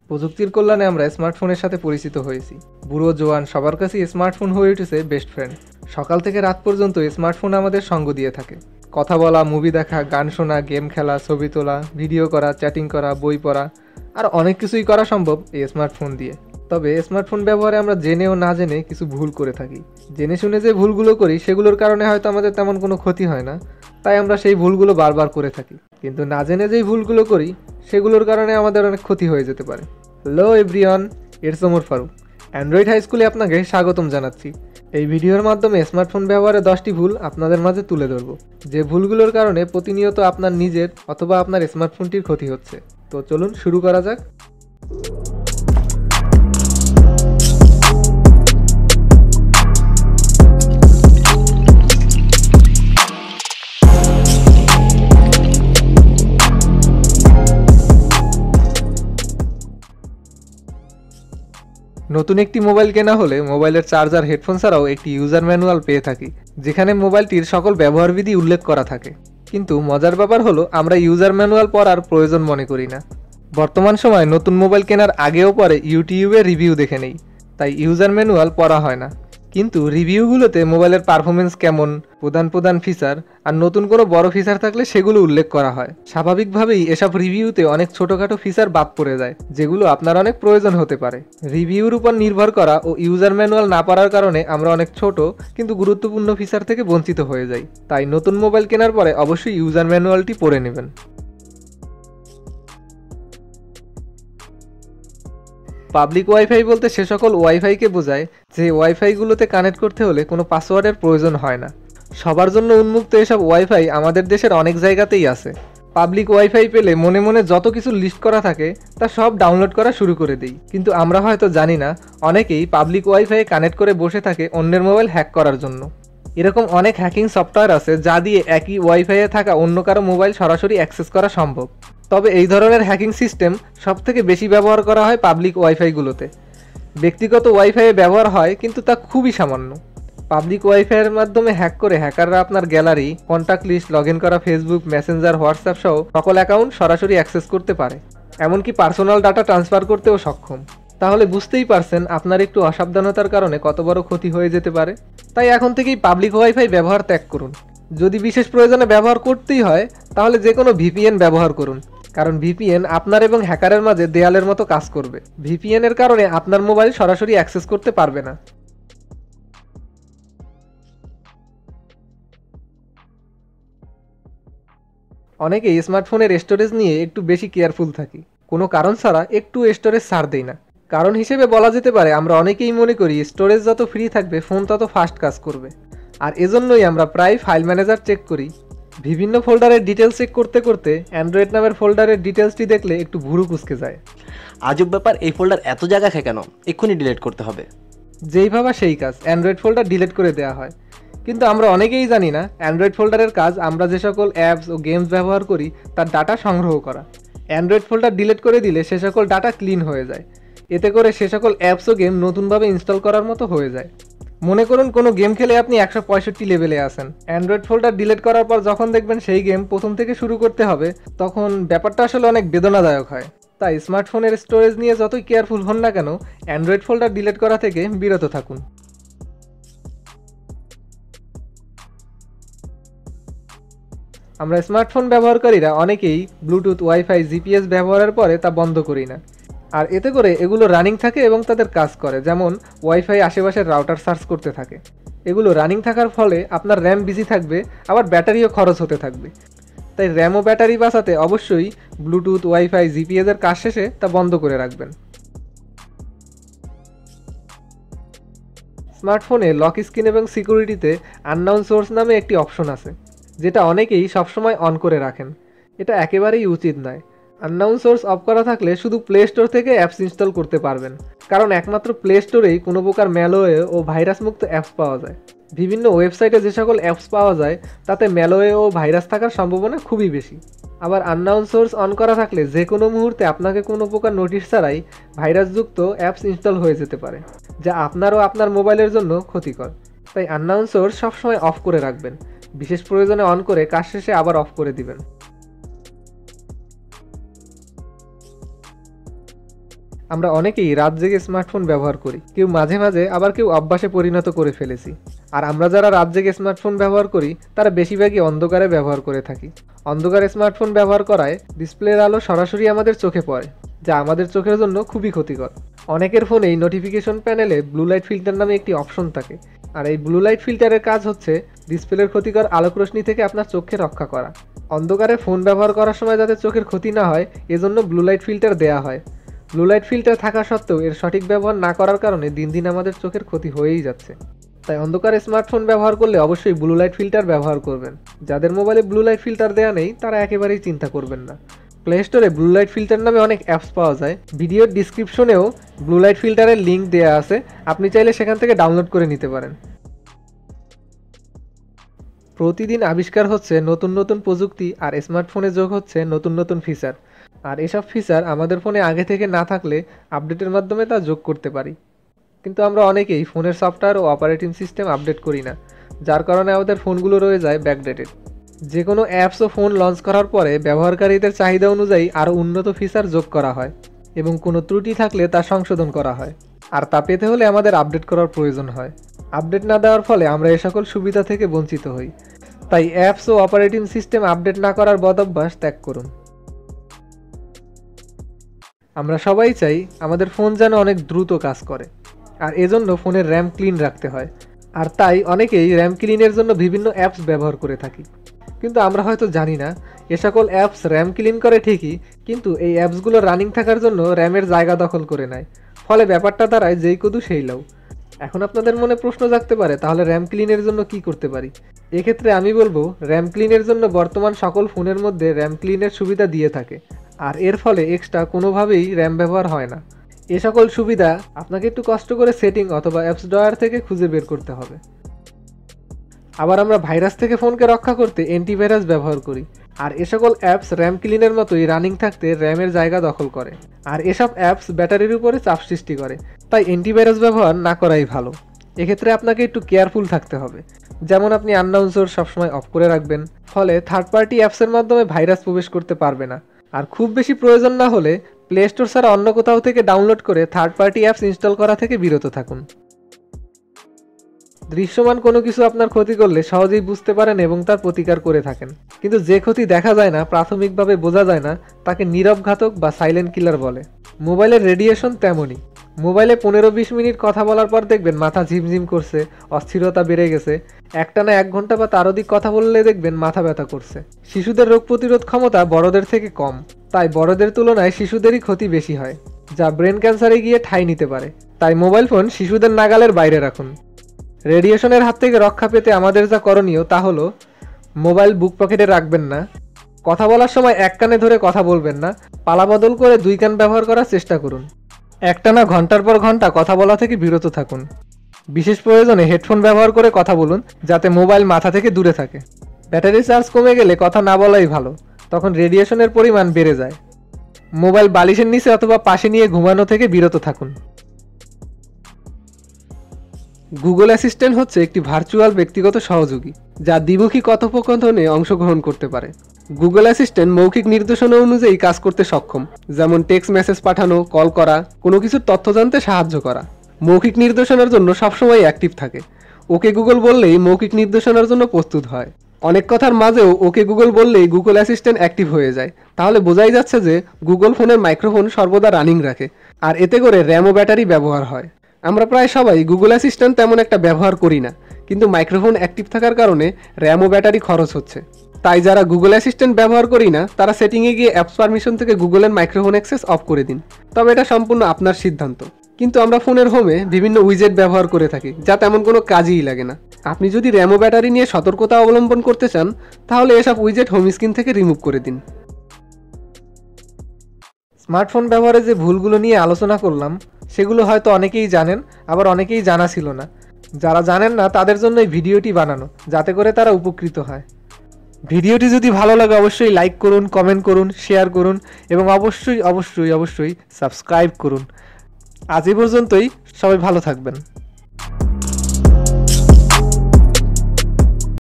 প্রযুক্তির কল্যাণে আমরা স্মার্টফোনের সাথে পরিচিত হয়েছি। বুড়ো জোয়ান সবার কাছেই স্মার্টফোন হয়ে উঠেছে বেস্ট ফ্রেন্ড। সকাল থেকে রাত পর্যন্ত স্মার্টফোন আমাদের সঙ্গ দিয়ে থাকে। কথা বলা, মুভি দেখা, গান শোনা, গেম খেলা, ছবি তোলা, ভিডিও করা, চ্যাটিং করা, বই পড়া আর অনেক কিছুই করা সম্ভব এই স্মার্টফোন দিয়ে। তবে স্মার্টফোন ব্যবহারে আমরা জেনে ও না জেনে কিছু ভুল করে থাকি। জেনে শুনে যে ভুলগুলো করি সেগুলোর কারণে হয়তো আমাদের তেমন কোনো ক্ষতি হয় না, তাই আমরা সেই ভুলগুলো বারবার করে থাকি। কিন্তু না জেনে যেই ভুলগুলো করি সেগুলোর কারণে আমাদের অনেক ক্ষতি হয়ে যেতে পারে। Hello everyone, it's Omar Faruk. Android high স্কুলে আপনাকে স্বাগতম জানাচ্ছি। এই ভিডিওর মাধ্যমে স্মার্টফোন ব্যবহারে 10টি ভুল আপনাদের মাঝে তুলে ধরব, যে ভুলগুলোর কারণে প্রতিনিয়ত আপনার নিজের অথবা আপনার স্মার্টফোনটির ক্ষতি হচ্ছে। তো চলুন শুরু করা যাক। নতুন একটি মোবাইল কেনা হলে মোবাইলের চার্জার, হেডফোন ছাড়াও একটি ইউজার ম্যানুয়াল পেয়ে থাকি, যেখানে মোবাইলটির সকল ব্যবহারবিধি উল্লেখ করা থাকে। কিন্তু মজার ব্যাপার হলো আমরা ইউজার ম্যানুয়াল পড়ার প্রয়োজন মনে করি না। বর্তমান সময়ে নতুন মোবাইল কেনার আগেও পরে ইউটিউবে রিভিউ দেখে নেই, তাই ইউজার ম্যানুয়াল পড়া হয় না। কিন্তু রিভিউগুলোতে মোবাইলের পারফরমেন্স কেমন, প্রধান ফিচার আর নতুন কোনো বড় ফিচার থাকলে সেগুলো উল্লেখ করা হয়। স্বাভাবিকভাবেই এসব রিভিউতে অনেক ছোটোখাটো ফিচার বাদ পড়ে যায়, যেগুলো আপনার অনেক প্রয়োজন হতে পারে। রিভিউর উপর নির্ভর করা ও ইউজার ম্যানুয়াল না পড়ার কারণে আমরা অনেক ছোট কিন্তু গুরুত্বপূর্ণ ফিচার থেকে বঞ্চিত হয়ে যাই। তাই নতুন মোবাইল কেনার পরে অবশ্যই ইউজার ম্যানুয়ালটি পড়ে নেবেন। পাবলিক ওয়াইফাই বলতে সে সকল ওয়াইফাইকে বোঝায় যে ওয়াইফাইগুলোতে কানেক্ট করতে হলে কোনো পাসওয়ার্ডের প্রয়োজন হয় না। সবার জন্য উন্মুক্ত এসব ওয়াইফাই আমাদের দেশের অনেক জায়গাতেই আছে। পাবলিক ওয়াইফাই পেলে মনে মনে যত কিছু লিস্ট করা থাকে তা সব ডাউনলোড করা শুরু করে দিই। কিন্তু আমরা হয়তো জানি না অনেকেই পাবলিক ওয়াইফাই কানেক্ট করে বসে থাকে অন্যের মোবাইল হ্যাক করার জন্য। এরকম অনেক হ্যাকিং সফটওয়্যার আছে যা দিয়ে একই ওয়াইফাইয়ে থাকা অন্য কারো মোবাইল সরাসরি অ্যাক্সেস করা সম্ভব। তবে এই ধরনের হ্যাকিং সিস্টেম সবথেকে বেশি ব্যবহার করা হয় পাবলিক ওয়াইফাইগুলোতে। ব্যক্তিগত ওয়াইফাইয়ে ব্যবহার হয়, কিন্তু তা খুবই সামান্য। পাবলিক ওয়াইফাইয়ের মাধ্যমে হ্যাক করে হ্যাকাররা আপনার gallery, contact list, log in করা ফেসবুক, মেসেঞ্জার, হোয়াটসঅ্যাপ সহ সকল অ্যাকাউন্ট সরাসরি অ্যাক্সেস করতে পারে, এমনকি পার্সোনাল ডাটা ট্রান্সফার করতেও সক্ষম। তাহলে বুঝতেই পারছেন আপনার একটু অসাবধানতার কারণে কত বড় ক্ষতি হয়ে যেতে পারে। তাই এখন থেকেই পাবলিক ওয়াইফাই ব্যবহার ত্যাগ করুন। যদি বিশেষ প্রয়োজনে ব্যবহার করতেই হয় তাহলে যে কোনো ভিপিএন ব্যবহার করুন, কারণ ভিপিএন আপনার এবং হ্যাকারের মাঝে দেয়ালের মতো কাজ করবে। ভিপিএন এর কারণে আপনার মোবাইল সরাসরি অ্যাক্সেস করতে পারবে না। অনেকেই স্মার্টফোনের স্টোরেজ নিয়ে একটু বেশি কেয়ারফুল থাকি, কোনো কারণ ছাড়া একটু স্টোরেজ ছাড় দেই না। কারণ হিসেবে বলা যেতে পারে আমরা অনেকেই মনে করি স্টোরেজ যত ফ্রি থাকবে ফোন তত ফাস্ট কাজ করবে, আর এজন্যই আমরা প্রায় ফাইল ম্যানেজার চেক করি। বিভিন্ন ফোল্ডারের ডিটেলস চেক করতে করতে অ্যান্ড্রয়েড নামের ফোল্ডারের ডিটেলসটি দেখলে একটু ভুরু কুঁচকে যায়। আজব ব্যাপার, এই ফোল্ডার এত জায়গা খায় কেন? এক্ষুনি ডিলিট করতে হবে। যেই ভাবা সেই কাজ, অ্যান্ড্রয়েড ফোল্ডার ডিলিট করে দেওয়া হয়। কিন্তু আমরা অনেকেই জানি না অ্যান্ড্রয়েড ফোল্ডারের কাজ আমরা যে সকল অ্যাপস ও গেমস ব্যবহার করি তার ডাটা সংগ্রহ করা। অ্যান্ড্রয়েড ফোল্ডার ডিলিট করে দিলে সে সকল ডাটা ক্লিন হয়ে যায়। এতে করে সে সকল অ্যাপস ও গেম নতুনভাবে ইনস্টল করার মতো হয়ে যায়। মনে করুন কোনো গেম খেলে আপনি 165 লেভেলে আসেন, অ্যান্ড্রয়েড ফোল্ডার ডিলিট করার পর যখন দেখবেন সেই গেম প্রথম থেকে শুরু করতে হবে, তখন ব্যাপারটা আসলে অনেক বেদনাদায়ক হয়। তাই স্মার্টফোনের স্টোরেজ নিয়ে যতই কেয়ারফুল হন না কেন, অ্যান্ড্রয়েড ফোল্ডার ডিলিট করা থেকে বিরত থাকুন। আমরা স্মার্টফোন ব্যবহারকারীরা অনেকেই ব্লুটুথ, ওয়াইফাই, জিপিএস ব্যবহারের পরে তা বন্ধ করি না, আর এতে করে এগুলো রানিং থাকে এবং তাদের কাজ করে। যেমন ওয়াইফাই আশেপাশের রাউটার সার্চ করতে থাকে। এগুলো রানিং থাকার ফলে আপনার র্যাম বিজি থাকবে, আবার ব্যাটারিও খরচ হতে থাকবে। তাই র্যাম ও ব্যাটারি বাঁচাতে অবশ্যই ব্লুটুথ, ওয়াইফাই, জিপিএসের কাজ শেষে তা বন্ধ করে রাখবেন। স্মার্টফোনে লক স্ক্রিন এবং সিকিউরিটিতে আননাউন সোর্স নামে একটি অপশন আছে, যেটা অনেকেই সবসময় অন করে রাখেন। এটা একেবারেই উচিত নয়। আননাউন সোর্স অফ করা থাকলে শুধু প্লে স্টোর থেকে অ্যাপস ইনস্টল করতে পারবেন, কারণ একমাত্র প্লে স্টোরেই কোনো প্রকার ম্যালওয়্যার ও ভাইরাস মুক্ত অ্যাপস পাওয়া যায়। বিভিন্ন ওয়েবসাইটে যে সকল অ্যাপস পাওয়া যায় তাতে ম্যালওয়্যার ও ভাইরাস থাকার সম্ভাবনা খুবই বেশি। আবার আননাউন সোর্স অন করা থাকলে যে কোনো মুহূর্তে আপনাকে কোনো প্রকার নোটিশ ছাড়াই ভাইরাসযুক্ত অ্যাপস ইনস্টল হয়ে যেতে পারে, যা আপনার ও আপনার মোবাইলের জন্য ক্ষতিকর। তাই আননাউন সোর্স সবসময় অফ করে রাখবেন, বিশেষ প্রয়োজনে অন করে কাজ শেষে আবার অফ করে দিবেন। আমরা অনেকেই রাত জেগে স্মার্টফোন ব্যবহার করি, কেউ মাঝে মাঝে, আবার কেউ অভ্যাসে পরিণত করে ফেলেছি। আর আমরা যারা রাত জেগে স্মার্টফোন ব্যবহার করি তারা বেশিরভাগই অন্ধকারে ব্যবহার করে থাকি। অন্ধকারে স্মার্টফোন ব্যবহার করায় ডিসপ্লের আলো সরাসরি আমাদের চোখে পড়ে, যা আমাদের চোখের জন্য খুবই ক্ষতিকর। অনেকের ফোনেই নোটিফিকেশন প্যানেলে ব্লু লাইট ফিল্টার নামে একটি অপশন থাকে, আর এই ব্লু লাইট ফিল্টারের কাজ হচ্ছে ডিসপ্লের ক্ষতিকর আলোক রশ্মি থেকে আপনার চোখকে রক্ষা করা। অন্ধকারে ফোন ব্যবহার করার সময় যাতে চোখের ক্ষতি না হয় এজন্য ব্লু লাইট ফিল্টার দেয়া হয়। ব্লু লাইট ফিল্টার থাকা সত্ত্বেও এর সঠিক ব্যবহার না করার কারণে দিন দিন আমাদের চোখের ক্ষতি হয়েই যাচ্ছে। তাই অন্ধকারে স্মার্টফোন ব্যবহার করলে অবশ্যই ব্লু লাইট ফিল্টার ব্যবহার করবেন। যাদের মোবাইলে ব্লু লাইট ফিল্টার দেওয়া নেই তারা একেবারেই চিন্তা করবেন না। প্লে স্টোরে ব্লু লাইট ফিল্টার নামে অনেক অ্যাপস পাওয়া যায়। ভিডিওর ডিসক্রিপশনেও ব্লু লাইট ফিল্টারের লিঙ্ক দেওয়া আছে, আপনি চাইলে সেখান থেকে ডাউনলোড করে নিতে পারেন। প্রতিদিন আবিষ্কার হচ্ছে নতুন নতুন প্রযুক্তি, আর স্মার্টফোনে যোগ হচ্ছে নতুন নতুন ফিচার। আর এসব ফিচার আমাদের ফোনে আগে থেকে না থাকলে আপডেটের মাধ্যমে তা যোগ করতে পারি। কিন্তু আমরা অনেকেই ফোনের সফটওয়্যার ও অপারেটিং সিস্টেম আপডেট করি না, যার কারণে আমাদের ফোনগুলো রয়ে যায় ব্যাকডেটেড। যে কোনো অ্যাপস ও ফোন লঞ্চ করার পরে ব্যবহারকারীদের চাহিদা অনুযায়ী আরও উন্নত ফিচার যোগ করা হয় এবং কোনো ত্রুটি থাকলে তা সংশোধন করা হয়। আর তা পেতে হলে আমাদের আপডেট করার প্রয়োজন হয়। আপডেট না দেওয়ার ফলে আমরা এ সকল সুবিধা থেকে বঞ্চিত হই। তাই অ্যাপস ও অপারেটিং সিস্টেম আপডেট না করার বদঅভ্যাস ত্যাগ করুন। আমরা সবাই চাই আমাদের ফোন যেন অনেক দ্রুত কাজ করে, আর এজন্য ফোনের র্যাম ক্লিন রাখতে হয়। আর তাই অনেকেই র্যাম ক্লিনের জন্য বিভিন্ন অ্যাপস ব্যবহার করে থাকি। কিন্তু আমরা হয়তো জানি না এ সকল অ্যাপস র্যাম ক্লিন করে ঠিকই, কিন্তু এই অ্যাপসগুলো রানিং থাকার জন্য র্যামের জায়গা দখল করে নেয়। ফলে ব্যাপারটা দাঁড়ায় যেই কদু সেই লাউ। এখন আপনাদের মনে প্রশ্ন জাগতে পারে, তাহলে র্যাম ক্লিনের জন্য কি করতে পারি? এক্ষেত্রে আমি বলবো, র্যাম ক্লিনের জন্য বর্তমান সকল ফোনের মধ্যে র্যাম ক্লিনের সুবিধা দিয়ে থাকে, আর এর ফলে এক্সট্রা কোনোভাবেই র্যাম ব্যবহার হয় না। এ সকল সুবিধা আপনাকে একটু কষ্ট করে সেটিং অথবা অ্যাপস ড্রয়ার থেকে খুঁজে বের করতে হবে। আবার আমরা ভাইরাস থেকে ফোনকে রক্ষা করতে অ্যান্টিভাইরাস ব্যবহার করি, আর এ সকল অ্যাপস র্যাম ক্লিনের মতোই রানিং থাকতে র্যামের জায়গা দখল করে, আর এসব অ্যাপস ব্যাটারির উপরে চাপ সৃষ্টি করে। তাই অ্যান্টিভাইরাস ব্যবহার না করাই ভালো। এক্ষেত্রে আপনাকে একটু কেয়ারফুল থাকতে হবে। যেমন আপনি আননাউন সোর্স সবসময় অফ করে রাখবেন, ফলে থার্ড পার্টি অ্যাপসের মাধ্যমে ভাইরাস প্রবেশ করতে পারবে না। আর খুব বেশি প্রয়োজন না হলে প্লে স্টোর ছাড়া অন্য কোথাও থেকে ডাউনলোড করে থার্ড পার্টি অ্যাপস ইনস্টল করা থেকে বিরত থাকুন। দৃশ্যমান কোনো কিছু আপনার ক্ষতি করলে সহজেই বুঝতে পারেন এবং তার প্রতিকার করে থাকেন, কিন্তু যে ক্ষতি দেখা যায় না, প্রাথমিকভাবে বোঝা যায় না, তাকে নীরব ঘাতক বা সাইলেন্ট কিলার বলে। মোবাইলের রেডিয়েশন তেমনই। মোবাইলে 15-20 মিনিট কথা বলার পর দেখবেন মাথা ঝিমঝিম করছে, অস্থিরতা বেড়ে গেছে। একটানা 1 ঘন্টা বা তার অধিক কথা বললে দেখবেন মাথা ব্যথা করছে। শিশুদের রোগ প্রতিরোধ ক্ষমতা বড়দের থেকে কম, তাই বড়দের তুলনায় শিশুদেরই ক্ষতি বেশি হয়, যা ব্রেন ক্যান্সারে গিয়ে ঠাঁই নিতে পারে। তাই মোবাইল ফোন শিশুদের নাগালের বাইরে রাখুন। রেডিয়েশনের হাত থেকে রক্ষা পেতে আমাদের যা করণীয় তা হলো, মোবাইল বুক পকেটে রাখবেন না, কথা বলার সময় এক কানে ধরে কথা বলবেন না, পালাবদল করে 2 কান ব্যবহার করার চেষ্টা করুন। একটানা ঘন্টার পর ঘন্টা কথা বলা থেকে বিরত থাকুন। বিশেষ প্রয়োজনে হেডফোন ব্যবহার করে কথা বলুন, যাতে মোবাইল মাথা থেকে দূরে থাকে। ব্যাটারি চার্জ কমে গেলে কথা না বলাই ভালো, তখন রেডিয়েশনের পরিমাণ বেড়ে যায়। মোবাইল বালিশের নিচে অথবা পাশে নিয়ে ঘুমানো থেকে বিরত থাকুন। গুগল অ্যাসিস্ট্যান্ট হচ্ছে একটি ভার্চুয়াল ব্যক্তিগত সহযোগী, যা দ্বিমুখী কথোপকথনে অংশগ্রহণ করতে পারে। গুগল অ্যাসিস্ট্যান্ট মৌখিক নির্দেশনা অনুযায়ী কাজ করতে সক্ষম, যেমন টেক্সট মেসেজ পাঠানো, কল করা, কোনো কিছুর তথ্য জানতে সাহায্য করা। মৌখিক নির্দেশনার জন্য সবসময় অ্যাক্টিভ থাকে। ওকে গুগল বললেই মৌখিক নির্দেশনার জন্য প্রস্তুত হয়। অনেক কথার মাঝেও ওকে গুগল বললেই গুগল অ্যাসিস্ট্যান্ট অ্যাক্টিভ হয়ে যায়। তাহলে বোঝাই যাচ্ছে যে গুগল ফোনের মাইক্রোফোন সর্বদা রানিং রাখে, আর এতে করে র্যাম ও ব্যাটারি ব্যবহার হয়। আমরা প্রায় সবাই গুগল অ্যাসিস্ট্যান্ট তেমন একটা ব্যবহার করি না, কিন্তু মাইক্রোফোন অ্যাক্টিভ থাকার কারণে র্যাম ও ব্যাটারি খরচ হচ্ছে। তাই যারা গুগল অ্যাসিস্ট্যান্ট ব্যবহার করি না, তারা সেটিংয়ে গিয়ে অ্যাপস পারমিশন থেকে গুগলের মাইক্রোফোন অ্যাক্সেস অফ করে দিন। তবে এটা সম্পূর্ণ আপনার সিদ্ধান্ত। কিন্তু আমরা ফোনের হোমে বিভিন্ন উইজেট ব্যবহার করে থাকি, যা তেমন কোনো কাজেই লাগে না। আপনি যদি র্যাম ও ব্যাটারি নিয়ে সতর্কতা অবলম্বন করতে চান, তাহলে এসব উইজেট হোম স্ক্রিন থেকে রিমুভ করে দিন। স্মার্টফোন ব্যবহারে যে ভুলগুলো নিয়ে আলোচনা করলাম, সেগুলো হয়তো অনেকেই জানেন, আবার অনেকেই জানা ছিল না। যারা জানেন না তাদের জন্য এই ভিডিওটি বানানো, যাতে করে তারা উপকৃত হয়। ভিডিওটি যদি ভালো লাগে অবশ্যই লাইক করুন, কমেন্ট করুন, শেয়ার করুন এবং অবশ্যই অবশ্যই অবশ্যই সাবস্ক্রাইব করুন। আজ এই পর্যন্তই, সবাই ভালো থাকবেন।